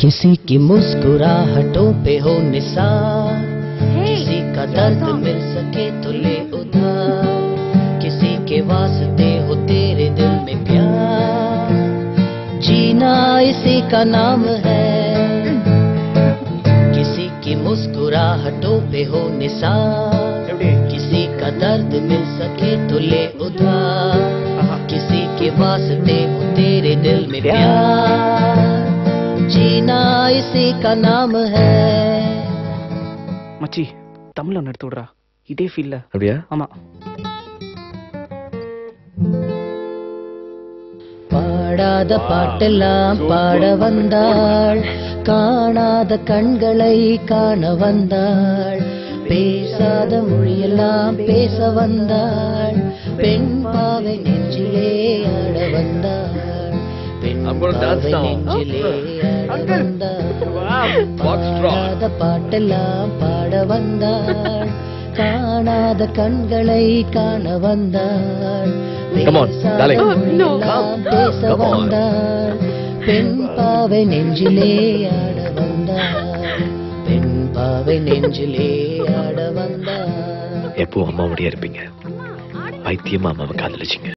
किसी की मुस्कुराहटों पे हो निसार, किसी का दर्द मिल सके तो ले उधार, किसी के वास्ते हो तेरे दिल में प्यार, जीना इसी का नाम है। किसी की मुस्कुराहटों पे हो निसार, किसी का दर्द मिल सके तो ले उधार, किसी के वास्ते हो तेरे दिल में प्यार, जीना इसी का नाम है। மச்சி தமிழ்ல ஒன்று எடுத்து விடுறா, இதே ஃபீல்ல. அப்படியா? ஆமா. பாடாத பாட்டெல்லாம் பாட வந்தாள், காணாத கண்களை காண வந்தாள், பேசாத மொழியெல்லாம் பேச வந்தாள், பெண் பாவை நெஞ்சிலே ஆட வந்தாள், பெண் பாவை நெஞ்சிலே ஆட வந்தாள், பாடாத பாட்டெல்லாம் பாட வந்தாள், காணாத கண்களை காண வந்தாள், பேசாத மொழியெல்லாம் பேச வந்தாள், பெண் பாவை நெஞ்சிலே ஆட வந்தாள், பெண் பாவை நெஞ்சிலே ஆட வந்தாள். எப்போ அம்மாவுடைய இருப்பீங்க, பைத்தியமா அம்மாவை காதலிச்சிங்க.